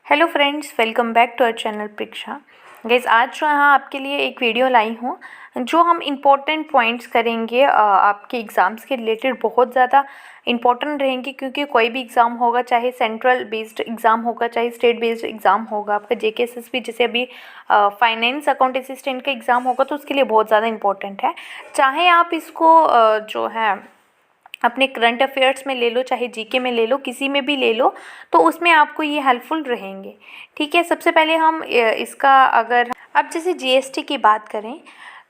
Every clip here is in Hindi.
Hello friends, welcome back to our channel Preeksha. Guys, आज जो है आपके लिए एक वीडियो लाई हूँ जो हम इम्पोर्टेंट पॉइंट्स करेंगे आपके एग्ज़ाम्स के रिलेटेड। बहुत ज़्यादा इम्पोर्टेंट रहेंगे क्योंकि कोई भी एग्ज़ाम होगा, चाहे सेंट्रल बेस्ड एग्ज़ाम होगा चाहे स्टेट बेस्ड एग्ज़ाम होगा, आपका JKSSB जैसे अभी फाइनेंस अकाउंट असिस्टेंट का एग्ज़ाम होगा तो उसके लिए बहुत ज़्यादा इम्पोर्टेंट है। चाहे आप इसको जो है अपने करंट अफेयर्स में ले लो, चाहे जीके में ले लो, किसी में भी ले लो, तो उसमें आपको ये हेल्पफुल रहेंगे। ठीक है, सबसे पहले हम इसका अगर अब जैसे GST की बात करें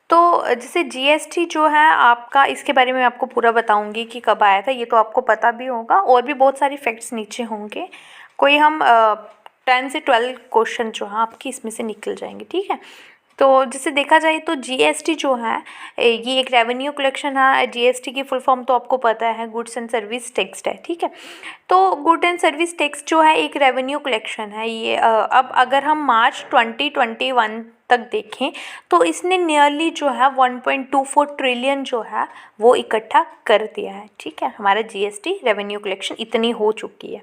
तो जैसे GST जो है आपका, इसके बारे में आपको पूरा बताऊंगी कि कब आया था, ये तो आपको पता भी होगा और भी बहुत सारी फैक्ट्स नीचे होंगे। कोई हम 10 से 12 क्वेश्चन जो है आपकी इसमें से निकल जाएंगे। ठीक है, तो जैसे देखा जाए तो GST जो है ये एक रेवेन्यू कलेक्शन है। GST की फुल फॉर्म तो आपको पता है, गुड्स एंड सर्विस टैक्स है। ठीक है, तो गुड एंड सर्विस टैक्स जो है एक रेवेन्यू कलेक्शन है ये। अब अगर हम मार्च 2021 तक देखें तो इसने नियरली जो है 1.24 ट्रिलियन जो है वो इकट्ठा कर दिया है। ठीक है, हमारा GST रेवेन्यू कलेक्शन इतनी हो चुकी है।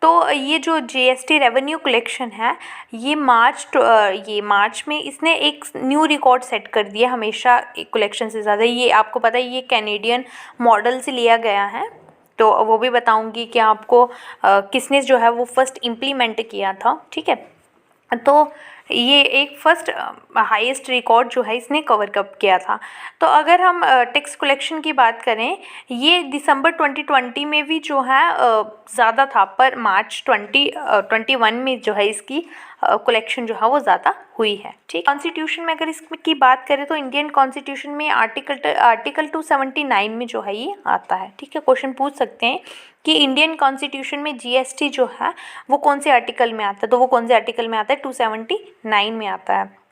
तो ये जो GST रेवेन्यू कलेक्शन है ये मार्च में इसने एक न्यू रिकॉर्ड सेट कर दिया। हमेशा एक कलेक्शन से ज़्यादा, ये आपको पता है ये कैनेडियन मॉडल से लिया गया है, तो वो भी बताऊंगी कि आपको किसने जो है वो फर्स्ट इम्प्लीमेंट किया था। ठीक है, तो ये एक फर्स्ट हाईएस्ट रिकॉर्ड जो है इसने कवर कप किया था। तो अगर हम टैक्स कलेक्शन की बात करें, ये दिसंबर 2020 में भी जो है ज़्यादा था, पर मार्च 2021 में जो है इसकी कलेक्शन जो है वो ज़्यादा हुई है। ठीक, कॉन्स्टिट्यूशन में अगर इसकी बात करें तो इंडियन कॉन्स्टिट्यूशन में आर्टिकल 279 में जो है ये आता है। ठीक है, क्वेश्चन पूछ सकते हैं कि इंडियन कॉन्स्टिट्यूशन में GST जो है वो कौन से आर्टिकल में आता है, तो वो कौन से आर्टिकल में आता है, 279 में आता है।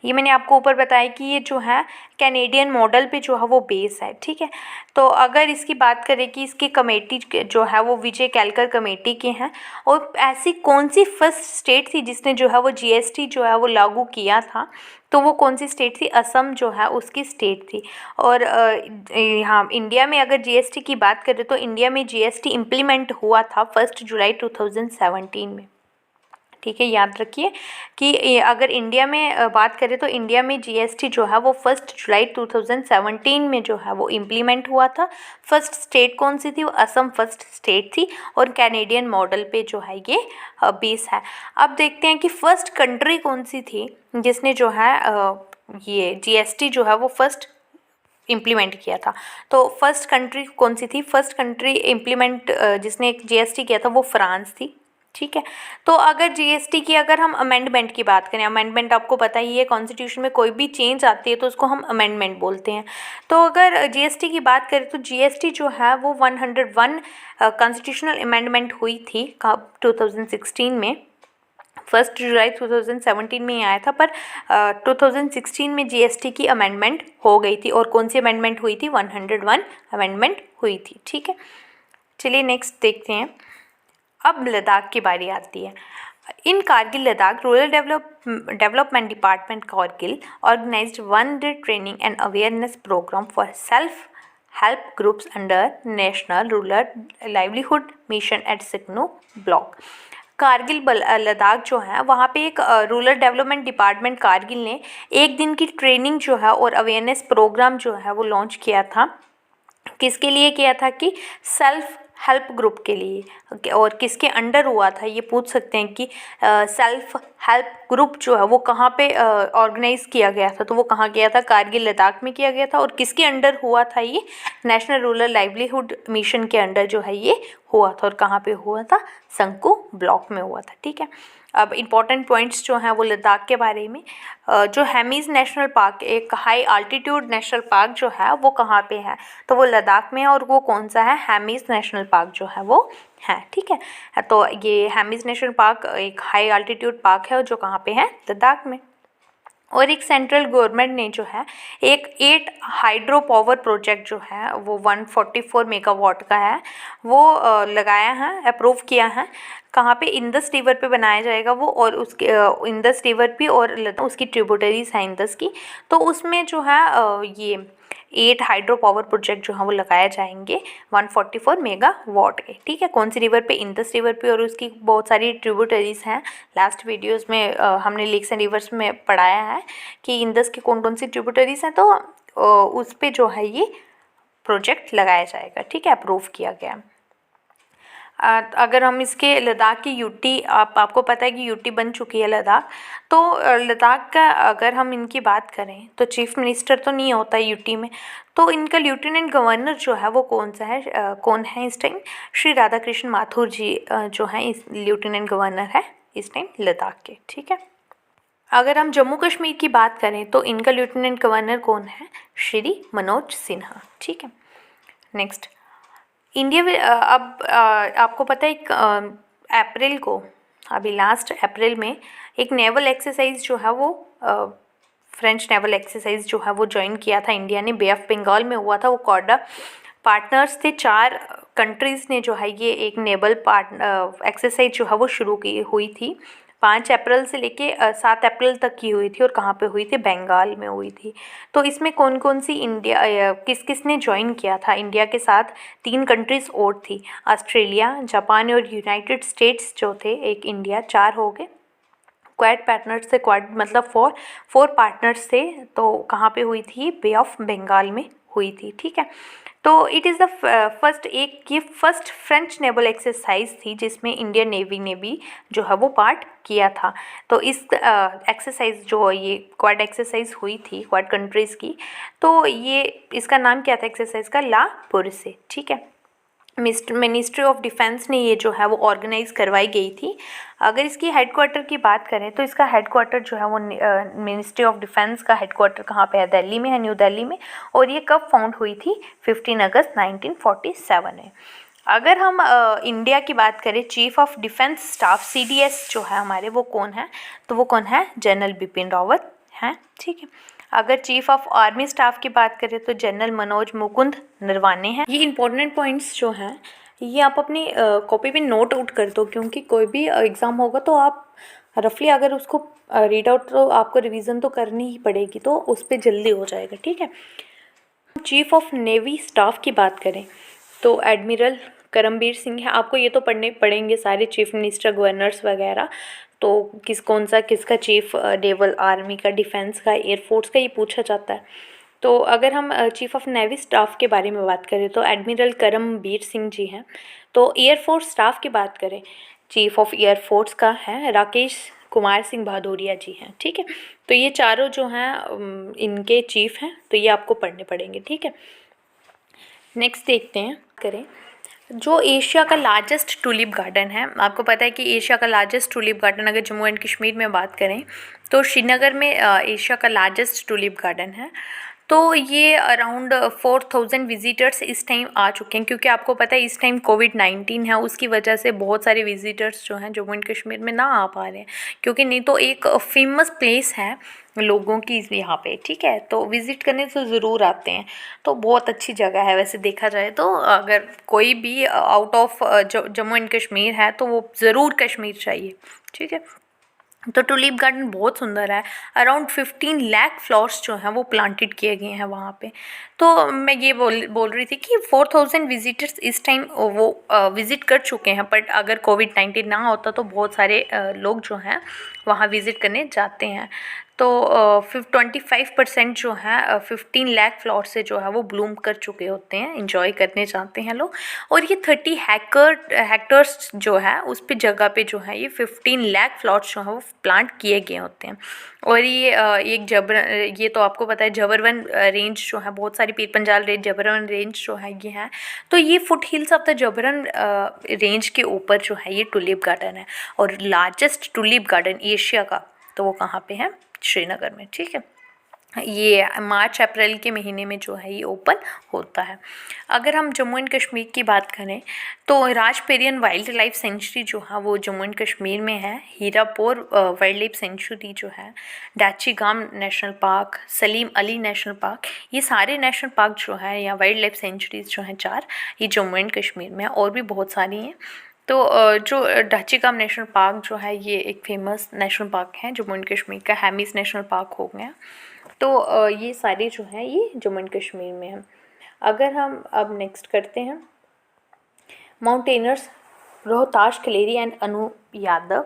ये मैंने आपको ऊपर बताया कि ये जो है कैनेडियन मॉडल पे जो है वो बेस है। ठीक है, तो अगर इसकी बात करें कि इसकी कमेटी जो है वो विजय केलकर कमेटी के हैं, और ऐसी कौन सी फर्स्ट स्टेट थी जिसने जो है वो GST जो है वो लागू किया था, तो वो कौन सी स्टेट थी, असम जो है उसकी स्टेट थी। और यहाँ इंडिया में अगर GST की बात करें तो इंडिया में GST इम्प्लीमेंट हुआ था 1 जुलाई 2017 में। ठीक है, याद रखिए कि अगर इंडिया में बात करें तो इंडिया में GST जो है वो 1 जुलाई 2017 में जो है वो इम्प्लीमेंट हुआ था। फर्स्ट स्टेट कौन सी थी, वो असम फर्स्ट स्टेट थी, और कैनेडियन मॉडल पे जो है ये बेस है। अब देखते हैं कि फर्स्ट कंट्री कौन सी थी जिसने जो है ये GST जो है वो फर्स्ट इम्प्लीमेंट किया था। तो फर्स्ट कंट्री कौन सी थी, फर्स्ट कंट्री इम्प्लीमेंट जिसने GST किया था वो फ्रांस थी। ठीक है, तो अगर GST की अगर हम अमेंडमेंट की बात करें, अमेंडमेंट आपको पता ही है, कॉन्स्टिट्यूशन में कोई भी चेंज आती है तो उसको हम अमेंडमेंट बोलते हैं। तो अगर GST की बात करें तो GST जो है वो 101 कॉन्स्टिट्यूशनल अमेंडमेंट हुई थी 2016 में। 1 जुलाई 2017 में ही आया था, पर 2016 में GST की अमेंडमेंट हो गई थी। और कौन सी अमेंडमेंट हुई थी, 101 अमेंडमेंट हुई थी। ठीक है, चलिए नेक्स्ट देखते हैं। अब लद्दाख की बारी आती है। In Kargil Ladakh rural development department Kargil organised 1 day training and awareness programme for self help groups under national rural livelihood mission at Siknu block. Kargil Ladakh जो है वहाँ पे एक रूरल डेवलपमेंट डिपार्टमेंट कारगिल ने एक दिन की ट्रेनिंग जो है और अवेयरनेस प्रोग्राम जो है वो लॉन्च किया था। किसके लिए किया था, कि सेल्फ हेल्प ग्रुप के लिए। और किसके अंडर हुआ था, ये पूछ सकते हैं कि सेल्फ हेल्प ग्रुप जो है वो कहाँ पे ऑर्गेनाइज किया गया था, तो वो कहाँ किया था, कारगिल लद्दाख में किया गया था। और किसके अंडर हुआ था, ये नेशनल रूरल लाइवलीहुड मिशन के अंडर जो है ये हुआ था। और कहाँ पे हुआ था, संकू ब्लॉक में हुआ था। ठीक है, अब इम्पॉर्टेंट पॉइंट्स जो हैं वो लद्दाख के बारे में। जो हेमीज़ नेशनल पार्क, एक हाई आल्टीट्यूड नेशनल पार्क जो है वो कहाँ पे है, तो वो लद्दाख में है। और वो कौन सा है, हेमीज़ नेशनल पार्क जो है वो है। ठीक है, तो ये हेमीज़ नेशनल पार्क एक हाई आल्टीट्यूड पार्क है जो कहाँ पे है, लद्दाख में। और एक सेंट्रल गवर्नमेंट ने जो है एक 8 हाइड्रो पावर प्रोजेक्ट जो है वो 144 मेगावाट का है, वो लगाया है, अप्रूव किया है। कहाँ पे, इंदस रिवर पे बनाया जाएगा वो, और उसके इंदस रिवर पे और उसकी ट्रिब्यूटरीज हैं इंदस की। तो उसमें जो है ये 8 हाइड्रो पावर प्रोजेक्ट जो है वो लगाए जाएंगे 144 मेगावाट के। ठीक है, कौन सी रिवर पे? इंदस रिवर पे, और उसकी बहुत सारी ट्रिब्यूटरीज हैं। लास्ट वीडियोस में हमने लेक्स एंड रिवर्स में पढ़ाया है कि इंदस की कौन कौन सी ट्रिब्यूटरीज हैं, तो उस पे जो है ये प्रोजेक्ट लगाया जाएगा। ठीक है, अप्रूव किया गया। अगर हम इसके लद्दाख की यूटी, आपको पता है कि यूटी बन चुकी है लद्दाख, तो लद्दाख का अगर हम इनकी बात करें तो चीफ मिनिस्टर तो नहीं होता है यूटी में, तो इनका लेफ्टिनेंट गवर्नर जो है वो कौन सा है, कौन है इस टाइम? श्री राधाकृष्ण माथुर जी जो हैं इस लेफ्टिनेंट गवर्नर है इस टाइम लद्दाख के। ठीक है, अगर हम जम्मू कश्मीर की बात करें तो इनका लेफ्टिनेंट गवर्नर कौन है? श्री मनोज सिन्हा। ठीक है, नेक्स्ट इंडिया अब आपको पता है अप्रैल को, अभी लास्ट अप्रैल में एक नेवल एक्सरसाइज जो है वो फ्रेंच नेवल एक्सरसाइज जो है वो ज्वाइन किया था इंडिया ने, बे ऑफ बंगाल में हुआ था। वो कॉर्डा पार्टनर्स थे, 4 कंट्रीज़ ने जो है ये एक नेवल एक्सरसाइज जो है वो शुरू की हुई थी। 5 अप्रैल से लेके 7 अप्रैल तक की हुई थी, और कहाँ पे हुई थी? बंगाल में हुई थी। तो इसमें कौन कौन सी इंडिया किस किस ने ज्वाइन किया था? इंडिया के साथ 3 कंट्रीज़ और थी, ऑस्ट्रेलिया, जापान और यूनाइटेड स्टेट्स जो थे, एक इंडिया, 4 हो गए। क्वाड पार्टनर्स थे, क्वाड मतलब 4 पार्टनर्स थे। तो कहाँ पे हुई थी? बे ऑफ बंगाल में हुई थी। ठीक है, तो it is the first French naval exercise थी जिसमें इंडियन नेवी ने भी जो है वो पार्ट किया था। तो इस एक्सरसाइज जो ये क्वाड एक्सरसाइज हुई थी क्वाड कंट्रीज़ की, तो ये इसका नाम क्या था एक्सरसाइज का? ला पुरसे। ठीक है, मिनिस्ट्री ऑफ डिफेंस ने ये जो है वो ऑर्गेनाइज करवाई गई थी। अगर इसकी हेडक्वार्टर की बात करें तो इसका हेडक्वार्टर जो है वो मिनिस्ट्री ऑफ डिफेंस का हेडक्वार्टर कहाँ पे है? दिल्ली में है, न्यू दिल्ली में। और ये कब फाउंड हुई थी? 15 अगस्त 1947 में। अगर हम इंडिया की बात करें, chief of defence staff CDS जो है हमारे, वो कौन है? तो वो कौन है? जनरल बिपिन रावत हैं। ठीक है, अगर चीफ ऑफ आर्मी स्टाफ की बात करें तो जनरल मनोज मुकुंद नरवाने हैं। ये इंपॉर्टेंट पॉइंट्स जो हैं ये आप अपनी कॉपी पे नोट आउट कर दो, क्योंकि कोई भी एग्ज़ाम होगा तो आप रफली अगर उसको रीड आउट, तो आपको रिवीजन तो करनी ही पड़ेगी, तो उस पर जल्दी हो जाएगा। ठीक है, चीफ ऑफ नेवी स्टाफ की बात करें तो एडमिरल करमबीर सिंह है। आपको ये तो पढ़ने पड़ेंगे सारे चीफ मिनिस्टर, गवर्नर्स वगैरह, तो किसका चीफ नेवल, आर्मी का, डिफेंस का, एयरफोर्स का, ये पूछा जाता है। तो अगर हम चीफ ऑफ नेवी स्टाफ के बारे में बात करें तो एडमिरल करमबीर सिंह जी हैं। तो एयरफोर्स स्टाफ की बात करें, चीफ ऑफ एयरफोर्स का है राकेश कुमार सिंह भदौरिया जी हैं। ठीक है, तो ये चारों जो हैं इनके चीफ हैं, तो ये आपको पढ़ने पड़ेंगे। ठीक है, नेक्स्ट देखते हैं करें जो एशिया का लार्जेस्ट टूलिप गार्डन है। आपको पता है कि एशिया का लार्जेस्ट टूलिप गार्डन अगर जम्मू एंड कश्मीर में बात करें तो श्रीनगर में एशिया का लार्जेस्ट टूलिप गार्डन है। तो ये अराउंड 4000 विजिटर्स इस टाइम आ चुके हैं, क्योंकि आपको पता है इस टाइम कोविड-19 है, उसकी वजह से बहुत सारे विजिटर्स जो हैं जम्मू एंड कश्मीर में ना आ पा रहे हैं, क्योंकि नहीं तो एक फेमस प्लेस है लोगों की यहाँ पे। ठीक है, तो विज़िट करने तो ज़रूर आते हैं, तो बहुत अच्छी जगह है वैसे देखा जाए तो। अगर कोई भी out of Jammu and Kashmir है तो वो ज़रूर कश्मीर चाहिए। ठीक है, तो टूलिप गार्डन बहुत सुंदर है। अराउंड 15 लाख फ्लावर्स जो हैं वो प्लांटेड किए गए हैं वहाँ पे। तो मैं ये बोल रही थी कि 4000 विजिटर्स इस टाइम वो विज़िट कर चुके हैं, बट अगर कोविड-19 ना होता तो बहुत सारे लोग जो हैं वहाँ विज़िट करने जाते हैं। तो 25% जो है 15 लाख फ्लावर से जो है वो ब्लूम कर चुके होते हैं, इंजॉय करने जाते हैं लोग। और ये 30 हेक्टर्स जो है उस पे जगह पे जो है ये 15 लाख फ्लावर्स जो है वो प्लांट किए गए होते हैं। और ये ये तो आपको पता है जबरवन रेंज जो है, बहुत सारी पीर पंजाल रेंज, जबरवन रेंज जो है ये है। तो ये फुट हिल्स ऑफ द जबरन रेंज के ऊपर जो है ये टूलिप गार्डन है, और लार्जेस्ट टूलिप गार्डन एशिया का तो वो कहाँ पे है? श्रीनगर में। ठीक है, ये मार्च अप्रैल के महीने में जो है ये ओपन होता है। अगर हम जम्मू एंड कश्मीर की बात करें तो राजपेरियन वाइल्ड लाइफ सेंचुरी जो है वो जम्मू एंड कश्मीर में है। हीरापुर वाइल्ड लाइफ सेंचुरी जो है, Dachigam national park, Salim Ali national park, ये सारे नेशनल पार्क जो है या वाइल्ड लाइफ सेंचुरीज जो हैं 4, ये जम्मू एंड कश्मीर में, और भी बहुत सारी हैं। तो जो डाचीगाम नेशनल पार्क जो है ये एक फेमस नेशनल पार्क है जम्मू एंड कश्मीर का। हेमिस नेशनल पार्क हो गया, तो ये सारे जो हैं ये जम्मू एंड कश्मीर में हैं। अगर हम अब नेक्स्ट करते हैं, माउंटेनर्स रोहताश खिलेरी एंड अनु यादव,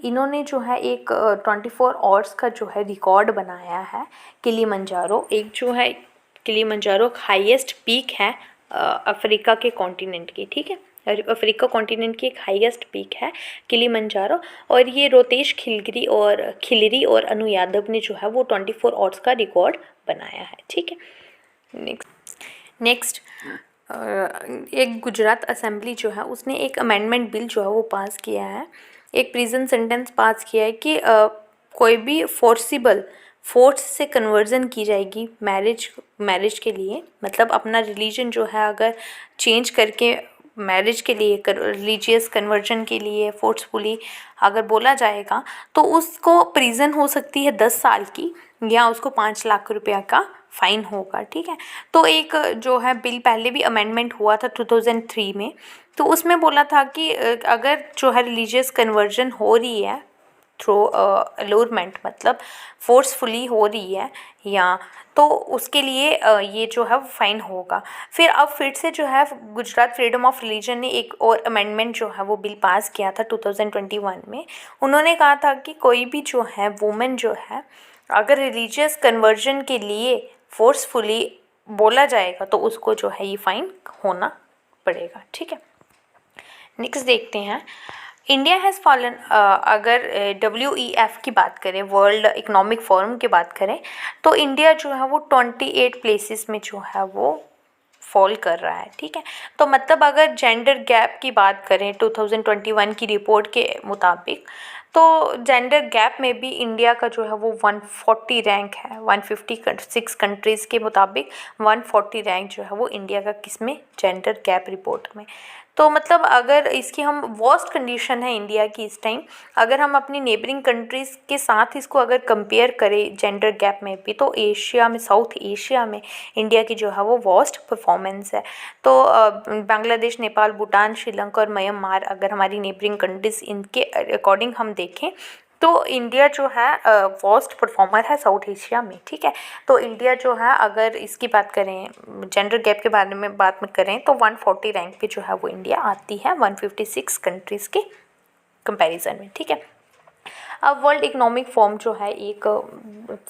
इन्होंने जो है एक 24 आवर्स का जो है रिकॉर्ड बनाया है। किलिमंजारो एक जो है, किलिमंजारो हाईएस्ट पीक है अफ्रीका के कॉन्टिनेंट की, ठीक है, अफ्रीका कॉन्टिनेंट की एक हाईएस्ट पीक है किलिमंजारो। और ये रोहतेश खिलरी और अनु यादव ने जो है वो 24 आवर्स का रिकॉर्ड बनाया है, ठीक है। नेक्स्ट एक गुजरात असेंबली जो है उसने एक अमेंडमेंट बिल जो है वो पास किया है, एक प्रिजन सेंटेंस पास किया है कि कोई भी फोर्स से कन्वर्जन की जाएगी मैरिज के लिए, मतलब अपना रिलीजन जो है अगर चेंज करके मैरिज के लिए, रिलीजियस कन्वर्जन के लिए फोर्सफुली अगर बोला जाएगा तो उसको प्रिजन हो सकती है 10 साल की, या उसको 5 लाख रुपया का फाइन होगा, ठीक है। तो एक जो है बिल पहले भी अमेंडमेंट हुआ था 2003 में, तो उसमें बोला था कि अगर जो है रिलीजियस कन्वर्जन हो रही है थ्रू अलोरमेंट, मतलब फोर्सफुली हो रही है या, तो उसके लिए ये जो है फाइन होगा। फिर अब फिर से जो है गुजरात फ्रीडम ऑफ रिलीजन ने एक और अमेंडमेंट जो है वो बिल पास किया था 2021 में। उन्होंने कहा था कि कोई भी जो है वुमेन जो है अगर रिलीजियस कन्वर्जन के लिए फोर्सफुली बोला जाएगा तो उसको जो है ये फाइन होना पड़ेगा, ठीक है। नेक्स्ट देखते हैं, इंडिया हैज़ फॉलन, अगर WEF की बात करें, वर्ल्ड इकोनॉमिक फोरम की बात करें, तो इंडिया जो है वो 28 प्लेसेस में जो है वो फॉल कर रहा है, ठीक है। तो मतलब अगर जेंडर गैप की बात करें 2021 की रिपोर्ट के मुताबिक, तो जेंडर गैप में भी इंडिया का जो है वो 140 रैंक है। 156 कंट्रीज़ के मुताबिक 140 रैंक जो है वो इंडिया का किसमें, जेंडर गैप रिपोर्ट में। तो मतलब अगर इसकी हम वर्स्ट कंडीशन है इंडिया की इस टाइम, अगर हम अपनी नेबरिंग कंट्रीज़ के साथ इसको अगर कंपेयर करें जेंडर गैप में भी, तो एशिया में, साउथ एशिया में इंडिया की जो है वो वर्स्ट परफॉर्मेंस है। तो बांग्लादेश, नेपाल, भूटान, श्रीलंका और म्यांमार अगर हमारी नेबरिंग कंट्रीज़, इनके अकॉर्डिंग हम देखें तो इंडिया जो है वर्स्ट परफॉर्मर है साउथ एशिया में, ठीक है। तो इंडिया जो है अगर इसकी बात करें, जेंडर गैप के बारे में बात में करें, तो 140 रैंक पे जो है वो इंडिया आती है 156 कंट्रीज़ के कंपैरिजन में, ठीक है। अब वर्ल्ड इकोनॉमिक फोरम जो है एक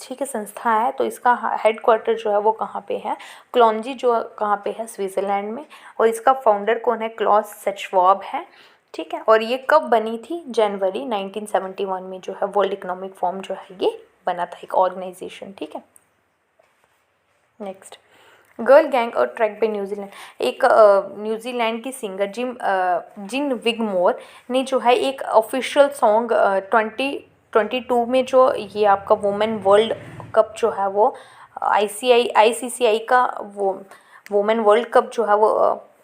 ठीक है संस्था है, तो इसका हेडक्वार्टर जो है वो कहाँ पे है, क्लॉन्जी जो कहाँ पे है, स्विट्ज़रलैंड में, और इसका फाउंडर कौन है, क्लॉस सेचवाब है, ठीक है। और ये कब बनी थी, जनवरी 1971 में जो है वर्ल्ड इकोनॉमिक फोरम जो है ये बना था, एक ऑर्गेनाइजेशन, ठीक है। नेक्स्ट, गर्ल गैंग और ट्रैक बाय न्यूजीलैंड, एक न्यूजीलैंड की सिंगर जिन विगमोर ने जो है एक ऑफिशियल सॉन्ग 2022 में जो ये आपका वुमेन वर्ल्ड कप जो है वो ICCI का वो वुमेन वर्ल्ड कप जो है वो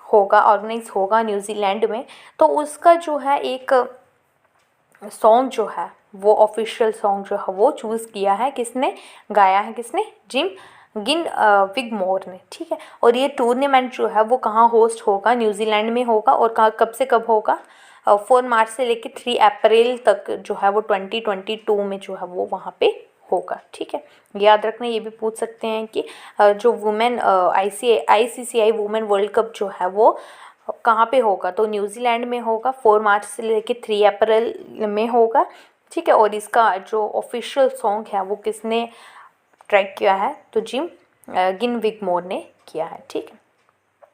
होगा, ऑर्गेनाइज होगा न्यूजीलैंड में, तो उसका जो है एक सॉन्ग जो है वो ऑफिशियल सॉन्ग जो है वो चूज़ किया है, किसने गाया है, किसने, गिन विगमोर ने, ठीक है। और ये टूर्नामेंट जो है वो कहाँ होस्ट होगा, न्यूजीलैंड में होगा, और कहाँ, कब से कब होगा, 4 मार्च से लेकर 3 अप्रैल तक जो है वो 2022 में जो है वो वहाँ पे होगा, ठीक है। याद रखना, ये भी पूछ सकते हैं कि जो women ICCI women world cup जो है वो कहाँ पे होगा, तो न्यूजीलैंड में होगा, 4 मार्च से लेकर 3 अप्रैल में होगा, ठीक है। और इसका जो ऑफिशियल सॉन्ग है वो किसने ट्रैक किया है, तो गिन विगमोर ने किया है, ठीक है।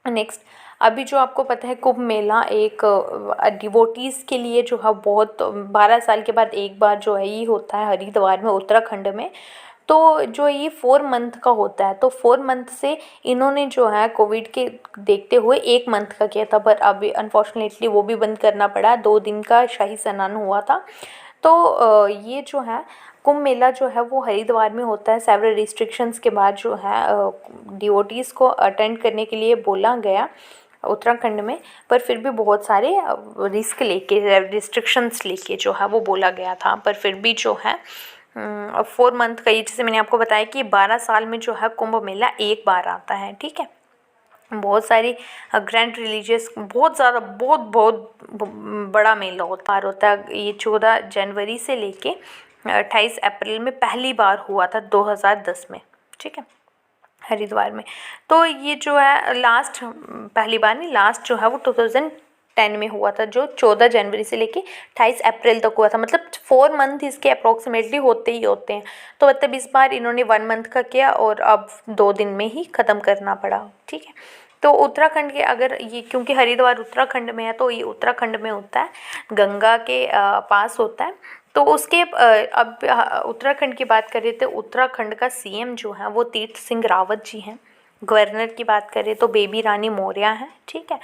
नेक्स्ट, अभी जो आपको पता है कुंभ मेला एक डिवोटीज़ के लिए जो है बहुत 12 साल के बाद एक बार जो है ये होता है हरिद्वार में, उत्तराखंड में। तो जो ये 4 मंथ का होता है, तो 4 मंथ से इन्होंने जो है कोविड के देखते हुए 1 मंथ का किया था, पर अभी अनफॉर्चुनेटली वो भी बंद करना पड़ा। 2 दिन का शाही स्नान हुआ था। तो ये जो है कुंभ मेला जो है वो हरिद्वार में होता है। सेवरल रिस्ट्रिक्शंस के बाद जो है डिवोटीज़ को अटेंड करने के लिए बोला गया उत्तराखंड में, पर फिर भी बहुत सारे रिस्क लेके, रिस्ट्रिक्शंस लेके जो है वो बोला गया था, पर फिर भी जो है 4 मंथ का, ये जैसे मैंने आपको बताया कि 12 साल में जो है कुंभ मेला एक बार आता है, ठीक है। बहुत सारी ग्रैंड रिलीजियस, बहुत ज़्यादा, बहुत बड़ा मेला होता है। ये 14 जनवरी से लेके 28 अप्रैल में पहली बार हुआ था 2010 में, ठीक है, हरिद्वार में। तो ये जो है लास्ट, पहली बार नहीं, लास्ट जो है वो 2010 में हुआ था, जो 14 जनवरी से लेके 28 अप्रैल तक हुआ था। मतलब 4 मंथ इसके अप्रोक्सीमेटली होते ही होते हैं। तो मतलब इस बार इन्होंने 1 मंथ का किया और अब 2 दिन में ही ख़त्म करना पड़ा, ठीक है। तो उत्तराखंड के, अगर ये, क्योंकि हरिद्वार उत्तराखंड में है तो ये उत्तराखंड में होता है, गंगा के पास होता है। तो उसके अब उत्तराखंड की बात करें तो उत्तराखंड का सीएम जो है वो तीर्थ सिंह रावत जी हैं। गवर्नर की बात करें तो बेबी रानी मौर्य हैं, ठीक है।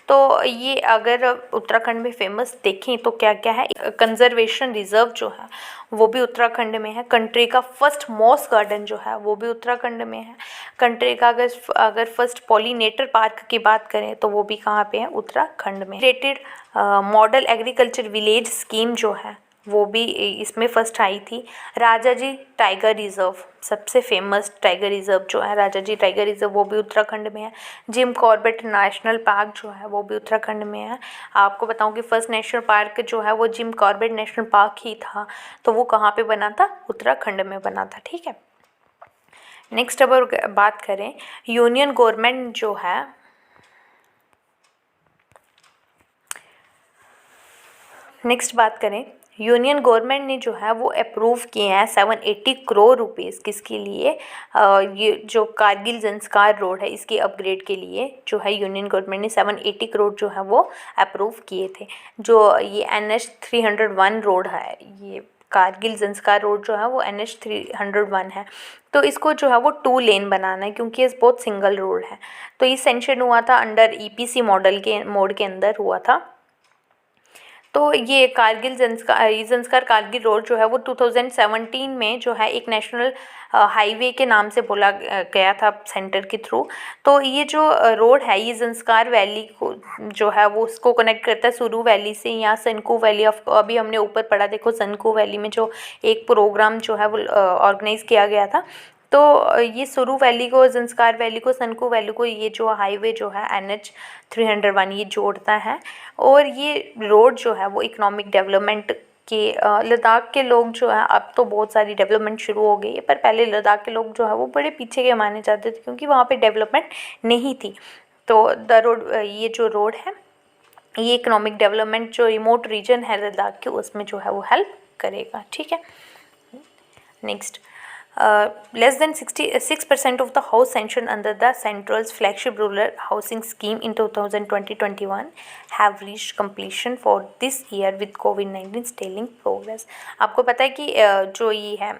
तो ये अगर उत्तराखंड में फेमस देखें तो क्या क्या है, कंजर्वेशन रिजर्व जो है वो भी उत्तराखंड में है। कंट्री का फर्स्ट मॉस गार्डन जो है वो भी उत्तराखंड में है। कंट्री का अगर फर्स्ट पॉलिनेटर पार्क की बात करें तो वो भी कहाँ पे है, उत्तराखंड में। Related model agriculture village scheme जो है वो भी इसमें फर्स्ट आई थी। राजाजी टाइगर रिजर्व, सबसे फेमस टाइगर रिजर्व जो है राजाजी टाइगर रिजर्व, वो भी उत्तराखंड में है। जिम कॉर्बेट नेशनल पार्क जो है वो भी उत्तराखंड में है। आपको बताऊं कि फर्स्ट नेशनल पार्क जो है वो जिम कॉर्बेट नेशनल पार्क ही था। तो वो कहाँ पे बना था, उत्तराखंड में बना था, ठीक है। नेक्स्ट अब बात करें यूनियन गवर्नमेंट जो है, नेक्स्ट बात करें यूनियन गवर्नमेंट ने जो है वो अप्रूव किए हैं 780 करोड़ रुपीज़ किसके लिए, ये जो कारगिल जंस्कार रोड है इसके अपग्रेड के लिए जो है यूनियन गवर्नमेंट ने 780 करोड़ जो है वो अप्रूव किए थे। जो ये NH 301 रोड है, ये कारगिल जंस्कार रोड जो है वो NH 301 है। तो इसको जो है वो 2 लेन बनाना है क्योंकि ये बहुत सिंगल रोड है। तो ये सेंक्शन हुआ था अंडर EPC मॉडल के मोड के अंदर हुआ था। तो ये कारगिल जंस्कार कारगिल रोड जो है वो 2017 में जो है एक नेशनल हाईवे के नाम से बोला गया था सेंटर के थ्रू। तो ये जो रोड है ये जंस्कार वैली को जो है वो उसको कनेक्ट करता है सुरू वैली से, या सनकू वैली। अभी हमने ऊपर पढ़ा, देखो सनकू वैली में जो एक प्रोग्राम जो है वो ऑर्गेनाइज किया गया था। तो ये सुरू वैली को, जंस्कार वैली को, सनकू वैली को ये जो हाईवे जो है NH 301 ये जोड़ता है। और ये रोड जो है वो इकोनॉमिक डेवलपमेंट के, लद्दाख के लोग जो है, अब तो बहुत सारी डेवलपमेंट शुरू हो गई है, पर पहले लद्दाख के लोग जो है वो बड़े पीछे के माने जाते थे क्योंकि वहाँ पे डेवलपमेंट नहीं थी। तो ये जो रोड है ये इकोनॉमिक डेवलपमेंट जो रिमोट रीजन है लद्दाख के उसमें जो है वो हेल्प करेगा, ठीक है। Next, less than 66% of the house sanctioned under the central's flagship rural housing scheme in 2020-21 have reached completion for this year with COVID-19 still in progress। आपको पता है कि जो ये है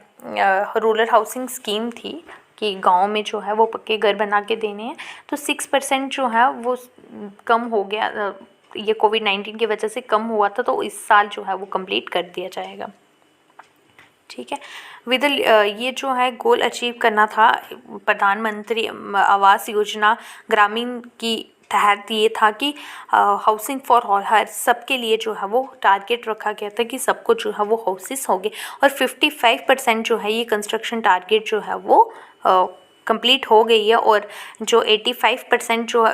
रूरल हाउसिंग स्कीम थी कि गांव में जो है वो पक्के घर बना के देने हैं, तो 6% जो है वो कम हो गया, ये COVID-19 की वजह से कम हुआ था। तो इस साल जो है वो कंप्लीट कर दिया जाएगा, ठीक है। विद ये जो है गोल अचीव करना था प्रधानमंत्री आवास योजना ग्रामीण की तहत, ये था कि हाउसिंग फॉर ऑल, हर सबके लिए जो है वो टारगेट रखा गया था कि सबको जो है वो हाउसेस होंगे। और 55% जो है ये कंस्ट्रक्शन टारगेट जो है वो कंप्लीट हो गई है। और जो 85% जो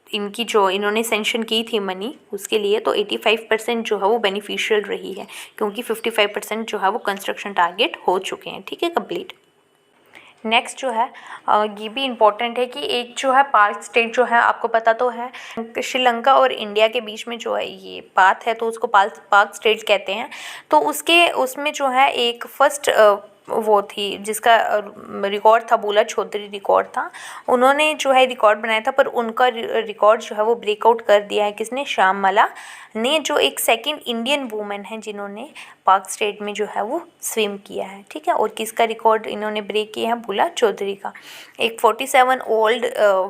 इनकी जो इन्होंने सेंक्शन की थी मनी उसके लिए, तो 85% जो है वो बेनिफिशियल रही है क्योंकि 55% जो है वो कंस्ट्रक्शन टारगेट हो चुके हैं, ठीक है, कंप्लीट। नेक्स्ट जो है ये भी इम्पोर्टेंट है कि एक जो है पार्क स्टेट जो है, आपको पता तो है श्रीलंका और इंडिया के बीच में जो है ये बात है तो उसको पार्क स्टेट कहते हैं। तो उसमें जो है एक फर्स्ट वो थी जिसका रिकॉर्ड था, बोला चौधरी रिकॉर्ड था, उन्होंने जो है रिकॉर्ड बनाया था, पर उनका रिकॉर्ड जो है वो ब्रेकआउट कर दिया है किसने, श्यामला ने, जो एक सेकंड इंडियन वूमेन है जिन्होंने पार्क स्टेट में जो है वो स्विम किया है, ठीक है। और किसका रिकॉर्ड इन्होंने ब्रेक किया है, बोला चौधरी का। एक 47 ओल्ड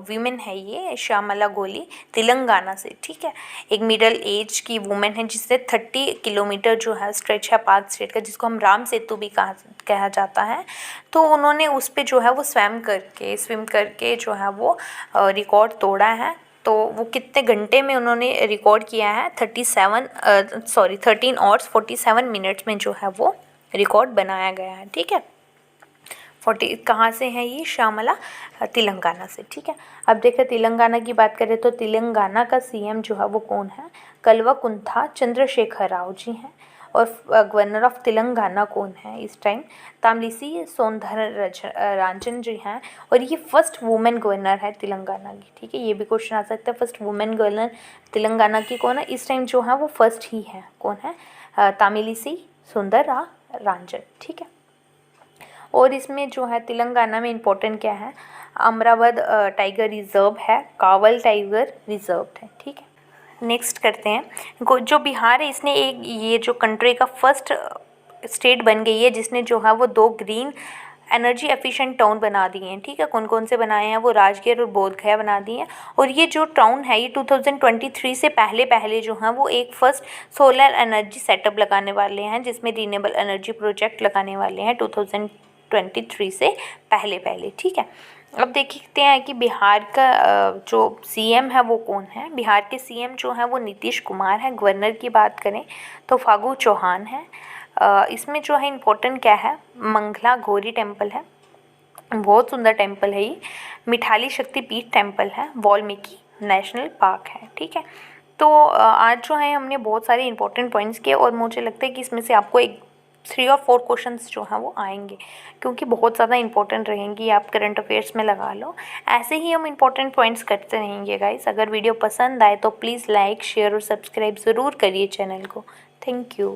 वीमेन है ये श्यामला गोली, तेलंगाना से, ठीक है। एक मिडल एज की वूमेन है जिससे 30 किलोमीटर जो है स्ट्रेच है पार्क स्टेट का, जिसको हम राम सेतु भी कहा जाता है। तो उन्होंने उस पर जो है वो स्विम करके जो है वो रिकॉर्ड तोड़ा है। तो वो कितने घंटे में उन्होंने रिकॉर्ड किया है, 13 आवर्स 47 मिनट्स में जो है वो रिकॉर्ड बनाया गया है, ठीक है। 40 कहाँ से है ये, श्यामला तेलंगाना से, ठीक है। अब देखिए तेलंगाना की बात करें तो तेलंगाना का सीएम जो है वो कौन है, कल्वाकुंतला चंद्रशेखर राव जी हैं। और गवर्नर ऑफ तेलंगाना कौन है इस टाइम? तमिलिसाई सौंदरराजन जी हैं, और ये फर्स्ट वुमेन गवर्नर है तेलंगाना की। ठीक है, ये भी क्वेश्चन आ सकता है, फर्स्ट वुमेन गवर्नर तेलंगाना की कौन है इस टाइम जो है वो फर्स्ट ही है। कौन है? तमिलिसाई सौंदरराजन। ठीक है, और इसमें जो है तेलंगाना में इम्पोर्टेंट क्या है? अमरावद टाइगर रिजर्व है, कावल टाइगर रिजर्व है। ठीक है, नेक्स्ट करते हैं। जो बिहार है इसने एक ये जो कंट्री का फर्स्ट स्टेट बन गई है जिसने जो है वो 2 ग्रीन एनर्जी एफिशिएंट टाउन बना दिए हैं। ठीक है, कौन कौन से बनाए हैं? वो राजगीर और बोध गया बना दिए हैं। और ये जो टाउन है ये 2023 से पहले जो है वो एक फर्स्ट सोलर एनर्जी सेटअप लगाने वाले हैं, जिसमें रिन्यूएबल एनर्जी प्रोजेक्ट लगाने वाले हैं 2023 से पहले। ठीक है, अब देखते हैं कि बिहार का जो सीएम है वो कौन है। बिहार के सीएम जो है वो नीतीश कुमार है। गवर्नर की बात करें तो फागू चौहान है। इसमें जो है इम्पोर्टेंट क्या है? मंगला गौरी टेम्पल है, बहुत सुंदर टेम्पल है ये। मिठाली शक्तिपीठ टेम्पल है, वाल्मीकि नेशनल पार्क है। ठीक है, तो आज जो है हमने बहुत सारे इंपॉर्टेंट पॉइंट्स किए, और मुझे लगता है कि इसमें से आपको 3 और 4 क्वेश्चंस जो हैं वो आएंगे, क्योंकि बहुत ज़्यादा इंपॉर्टेंट रहेंगी। आप करंट अफेयर्स में लगा लो। ऐसे ही हम इंपॉर्टेंट पॉइंट्स करते रहेंगे गाइस। अगर वीडियो पसंद आए तो प्लीज़ लाइक, शेयर और सब्सक्राइब ज़रूर करिए चैनल को। Thank you.